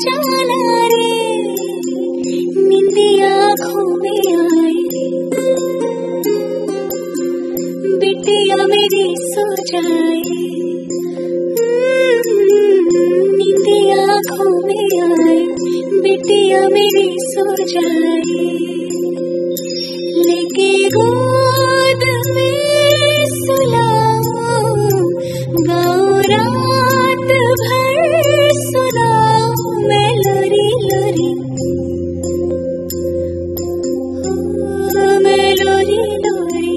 जाला रे निंदिया आँखों में आए बिटिया मेरी सो जाए निंदिया आँखों में आए बिटिया मेरी सो जाए लेके गोद में सुलाओ गाओ रात भर सुनाओ मैं लोरी लोरी मैं लोरी लोरी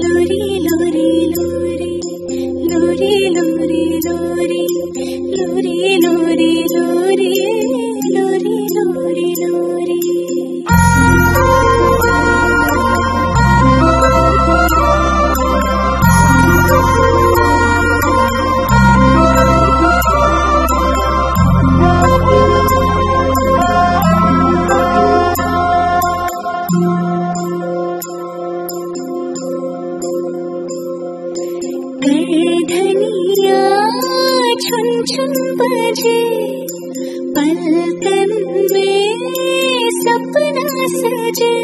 लोरी लोरी लोरी लोरी लोरी लोरी लोरी लोरी लोरी लोरी लोरी लोरी धनिया छुन छुन बजे पलकन में सपना सजे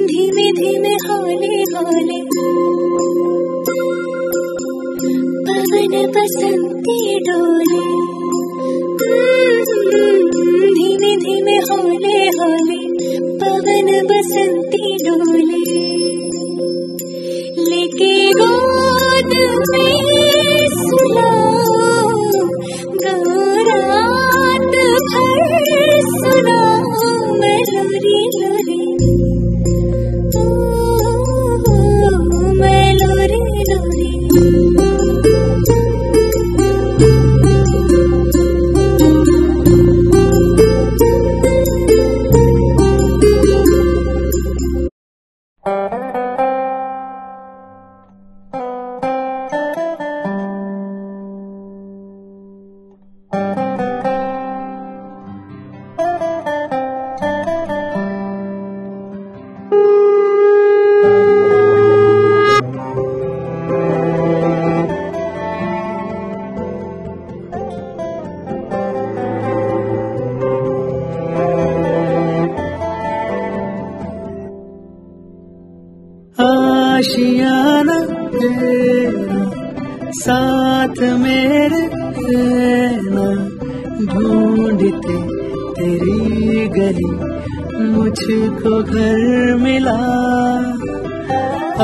धीमे धीमे हौले हौले पवन बसंती डोले धीमे धीमे हौले हौले पवन बसंती डोले लेके गोद में सुलाओ गाओ रात भर सुनाओ मैं लोरी लोरी मैं लोरी लोरी आशियाना तेरा साथ मेरे रहना ढूंढते तेरी गली मुझको घर मिला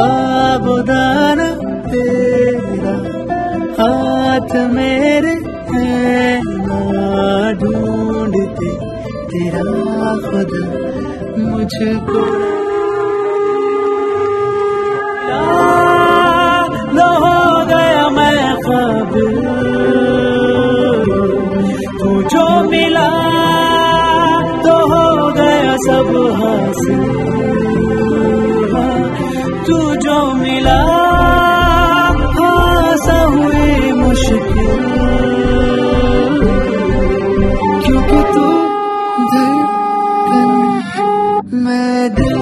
आबुदाना तेरा हाथ मेरे रहना ढूंढते तेरा खुदा मुझको न हो गया मैं काबिल तू जो मिला तो हो गया सब हासिल तू जो मिला आसा हुई मुश्किल क्योंकि तू धड़कन मैं दिल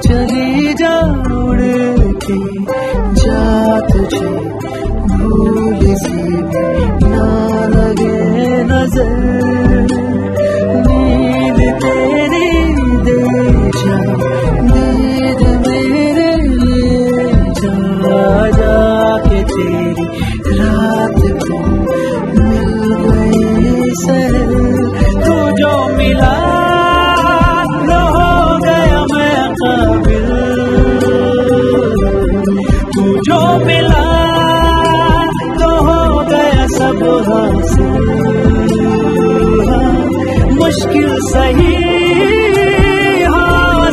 चली जा उड़ के जा तुझे भूल सी ना लगे नजर नींद तेरी दे जा नींद मेरे लिए जा के तेरी रात को मिल गई सहर तू जो मिला जो मिला तो हो गया सब हासिल मुश्किल सही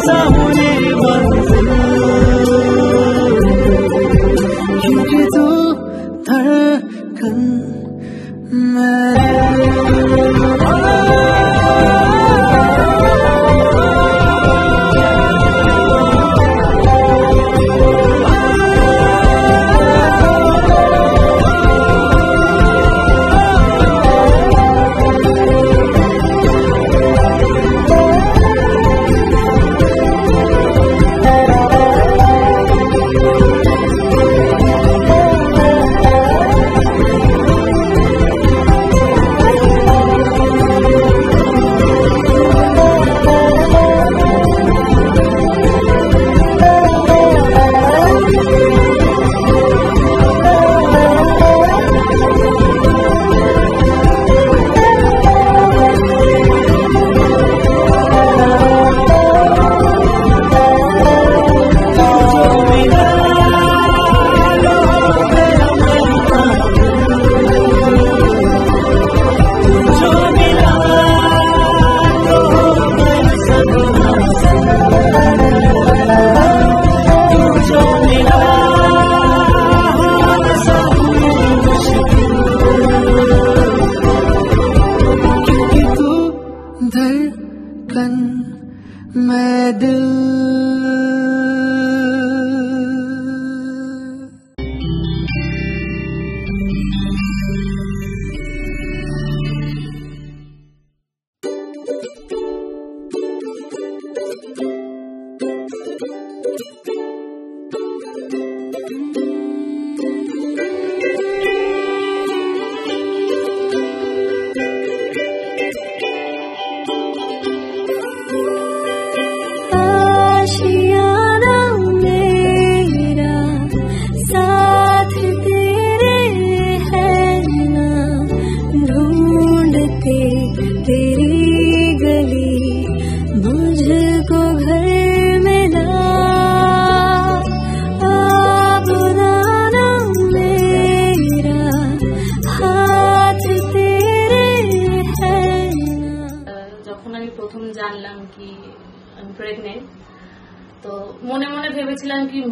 सामने मंजिल क्योंकि तू धड़कन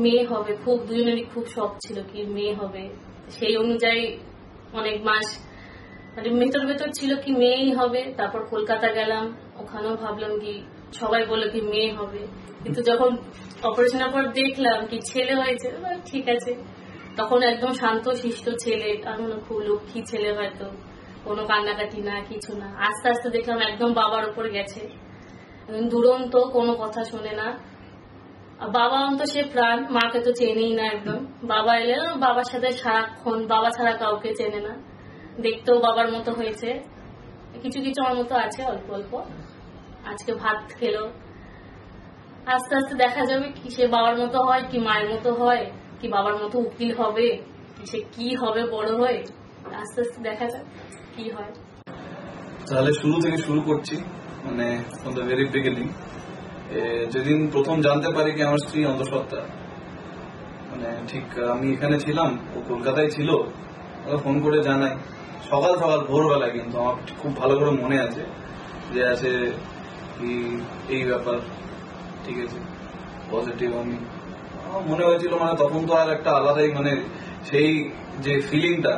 মেয়ে হবে, খুব দুজনেরই খুব শখ ছিল কি মেয়ে হবে। সেই অনুযায়ী অনেক মাস মানে ভেতর ছিল কি মেয়েই হবে। তারপর কলকাতা গেলাম, ওখানেও ভাবলাম কি সবাই বলে কি মেয়ে হবে, কিন্তু যখন অপারেশনের পর দেখলাম কি ছেলে হয়েছে, ঠিক আছে। তখন একদম শান্ত শিষ্ট ছেলে, কারণ খুব লক্ষ্মী ছেলে, হয়তো কোনো কান্নাকাটি না, কিছু না। আস্তে আস্তে দেখলাম একদম বাবার উপর গেছে, দুরন্ত, কোনো কথা শোনে না। বাবা তো সে প্রাণ, মাকে তো চেনেই না একদম। বাবা এলে বাবার সাথে সারাক্ষণ, বাবা ছাড়া কাউকে চেনে না। দেখতেও বাবার মতো হয়েছে, কিছু কিছু আমার মতো আছে অল্প অল্প। আজকে ভাত খেলো, আস্তে আস্তে দেখা যাবে কি সে বাবার মতো হয় কি মায়ের মতো হয়, কি বাবার মতো উকিল হবে, সে কি হবে বড় হয়ে, আস্তে আস্তে দেখা যাক কি হয়। তাহলে শুরু থেকে শুরু করছি, মানে ফ্রম দ্য ভেরি বিগিনিং। যেদিন প্রথম জানতে পারি কি আমার স্ত্রী অন্তঃসত্ত্বা, মানে ঠিক আমি এখানে ছিলাম, ও কলকাতায় ছিল, ফোন করে জানাই সকাল সকাল ভোরবেলায়, কিন্তু আমার খুব ভালো করে মনে আছে যে আছে কি এই ব্যাপার, ঠিক আছে পজিটিভ। আমি মনে হয়েছিল মানে তখন তো আর একটা আলাদাই মানে সেই যে ফিলিংটা,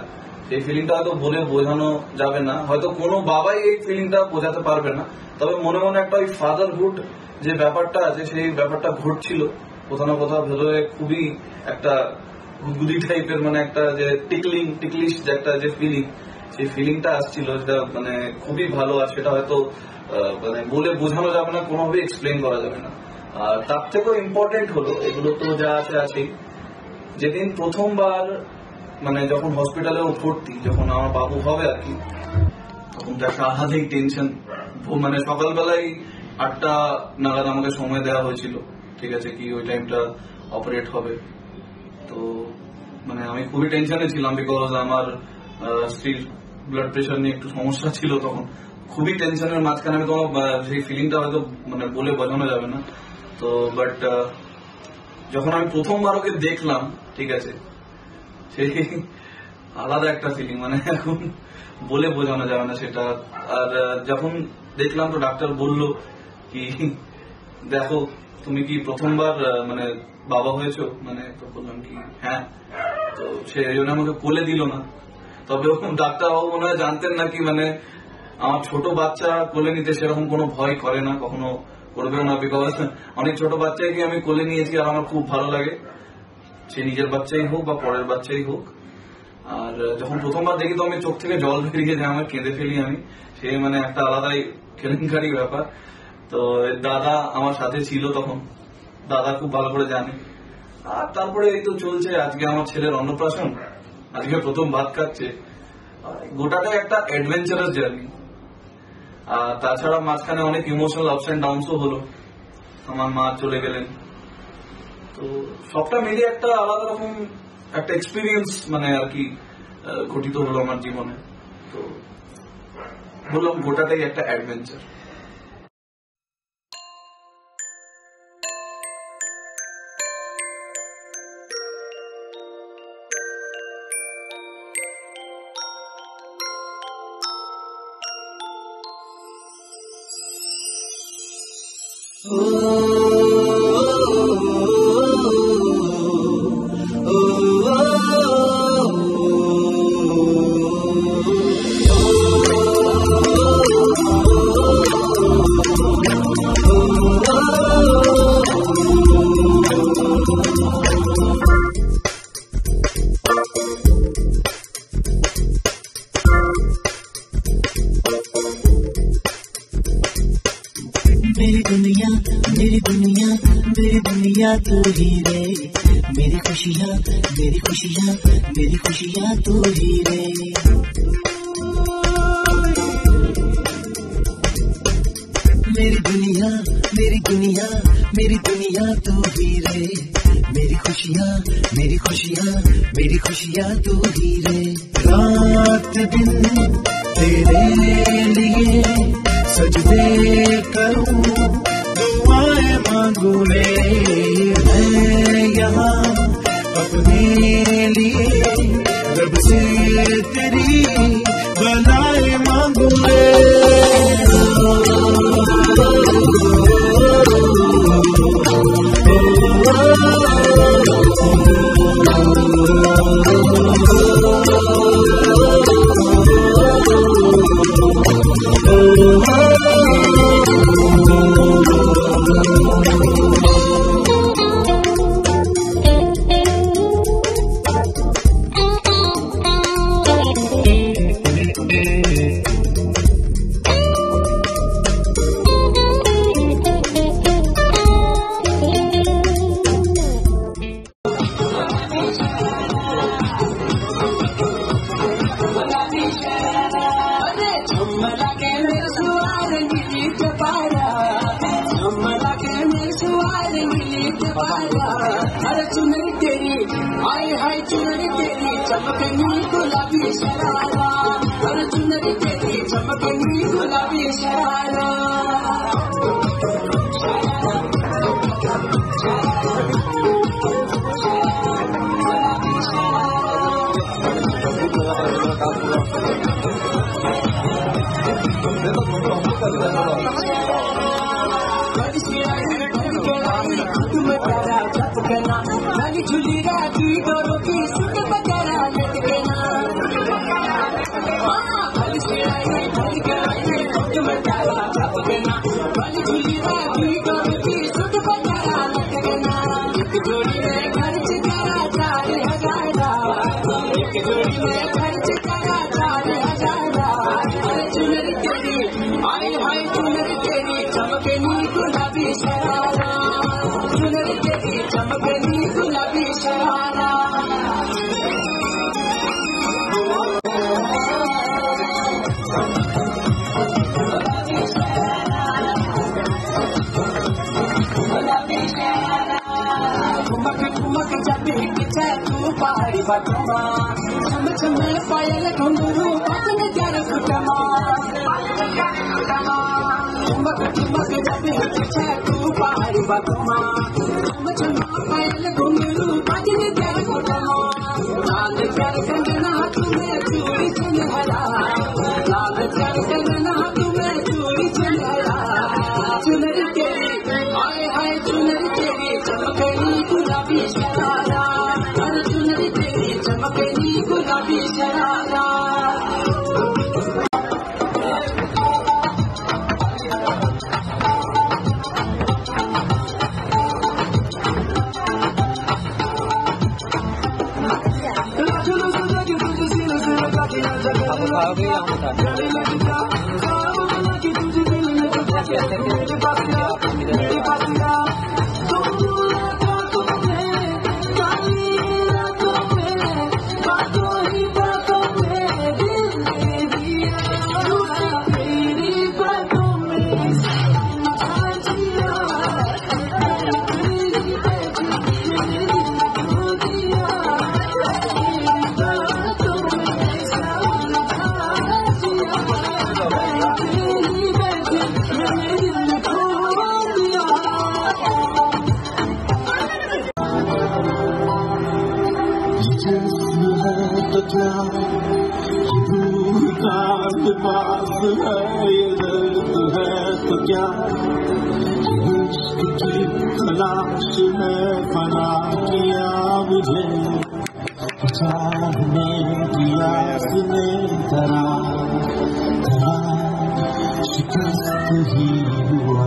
এই ফিলিংটা হয়তো বলে বোঝানো যাবে না, হয়তো কোনো বাবাই এই ফিলিংটা বোঝাতে পারবে না। তবে মনে মনে একটা ওই ফাদারহুড যে ব্যাপারটা আছে, সেই ব্যাপারটা ঘটছিল কোথাও না কোথাও ভেতরে, খুবই একটা গুদগুদি টাইপের, মানে একটা যে টিকলিশ যে একটা যে ফিলিং, সেই ফিলিংটা আসছিল, যেটা মানে খুবই ভালো। আর সেটা হয়তো মানে বলে বোঝানো যাবে না, কোনোভাবে এক্সপ্লেন করা যাবে না। আর তার থেকেও ইম্পর্টেন্ট হলো, এগুলো তো যা আছেই, যেদিন প্রথমবার মানে যখন হসপিটালে ভর্তি, যখন আমার বাবু হবে আর কি, তখন তো একটা আলাদাই টেনশন। মানে সকালবেলায় 8টা নাগাদ আমাকে সময় দেওয়া হয়েছিল, ঠিক আছে, কি ওই টাইমটা অপারেট হবে। তো মানে আমি খুবই টেনশনে ছিলাম, বিকজ আমার স্ত্রীর ব্লাড প্রেশার নিয়ে একটু সমস্যা ছিল তখন। খুবই টেনশনের মাঝখানে, আমি তোমার সেই ফিলিংটা হয়তো মানে বলে বোঝানো যাবে না। তো বাট যখন আমি প্রথমবার ওকে দেখলাম, ঠিক আছে, সেই আলাদা একটা ফিলিং, মানে এখন বলে বোঝানো যাবে না সেটা। আর যখন দেখলাম তো ডাক্তার বলল কি দেখো তুমি কি প্রথমবার মানে বাবা হয়েছো, মানে তো বললাম কি হ্যাঁ। তো সে জন্য আমাকে কোলে দিল না। তবে ডাক্তারবাবু মনে হয় জানতেন না কি মানে আমার ছোট বাচ্চা কোলে নিতে সেরকম কোনো ভয় করে না, কখনো করবেও না, বিকজ অনেক ছোট বাচ্চাকে আমি কোলে নিয়েছি আর আমার খুব ভালো লাগে, সে নিজের বাচ্চাই হোক বা পরের বাচ্চাই হোক। আর যখন প্রথমবার দেখি তো আমি চোখ থেকে জল বেরিয়ে যায়, আমার কেঁদে ফেলি আমি, সে মানে একটা আলাদাই কেলেঙ্কারি ব্যাপার। তো দাদা আমার সাথে ছিল তখন, দাদা খুব ভালো করে জানে। আর তারপরে এই তো চলছে, আজকে আমার ছেলের অন্নপ্রাশন, আজকে প্রথম ভাত খাচ্ছে। গোটাটাই একটা অ্যাডভেঞ্চারাস জার্নি। আর তাছাড়া মাঝখানে অনেক ইমোশনাল আপস এন্ড ডাউনসও হলো, আমার মা চলে গেলেন। তো সবটা মিলিয়ে একটা আলাদা রকম একটা এক্সপিরিয়েন্স মানে আর কি ঘটিত হলো আমার জীবনে। তো বললাম গোটাটাই একটা অ্যাডভেঞ্চার। मेरी दुनिया मेरी दुनिया मेरी दुनिया तू ही रे, मेरी खुशियाँ मेरी खुशियाँ मेरी खुशियाँ तू ही रे। मेरी दुनिया मेरी दुनिया मेरी दुनिया तू ही रे, मेरी खुशियाँ मेरी खुशियाँ मेरी खुशियाँ तू ही रे। रात दिन तेरे लिए सजदे करूं, दुआएं मांगू रे, मैं यहाँ अपने लिए रब से तेरी भलाई मांगू रे। चुनरी तेरी चमकनी गुलाबी शरारा, हर चुनरी तेरी चमकनी गुलाबी शरारा। नानी झूली राती डोरों की सुट बजारा लटकना, नानी झूली राती डोरों की सुट बजारा लटकना। एक जोड़ी में खर्च करा 4,000, एक जोड़ी में खर्च करा 4,000। चुनरी तेरी हाय हाय चुनरी तेरी चमकनी गुलाबी शरारा, चुनरी तेरी चमकनी गुलाबी शरारा। घुमक घुमक जब हिट तू पहाड़ी बटमा, छम छम पायल घुंघरू बजन जर कुटमा। घुमक घुमक जब हिट तू पहाड़ी बटमा, छम छम पायल घुंघरू बजन जर कुटमा। लाल कर कंगना तुम्हें चूड़ी सुनहरा, लाल कर कंगना तुम्हें चूड़ी सुनहरा। चुनरी तेरी हाय हाय चुनरी तेरी चमकनी गुलाबी शरारा, हर चुनरी तेरी चमकनी गुलाबी शरारा। तलाश है फना किया मुझे, चाहने की आस ने धरा धरा शिकस्त ही हुआ।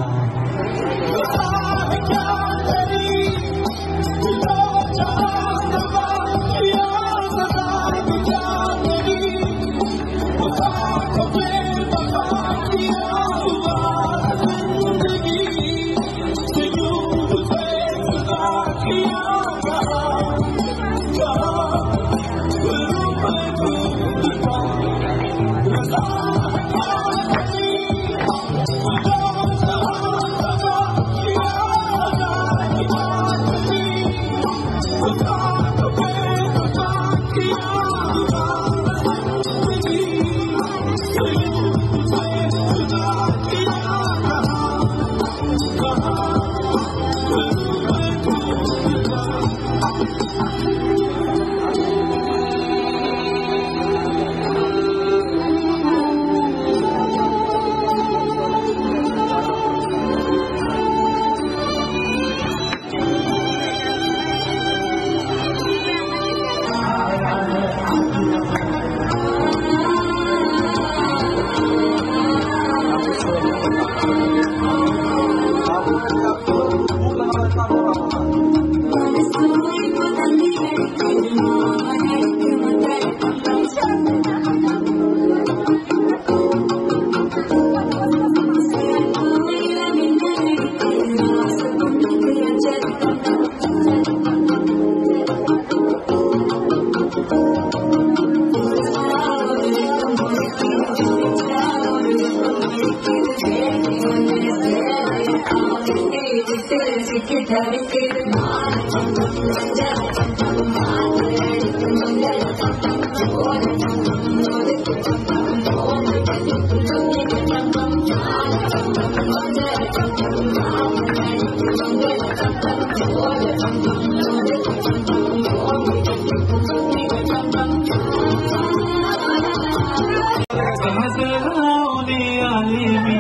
धड़के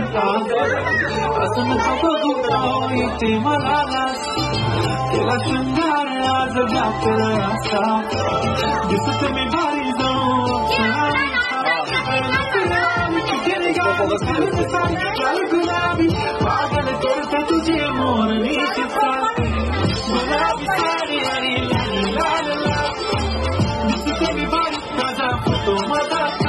असं नको गुंडाळू इथे मला केला शृंगार आज जातला असा दिसत मी भारी जाऊ गुलाबी पागल करता तुझे मोरनी गुलाबी साडी आणि लाल लाल दिसत मी भारी ताजा फोटो माझा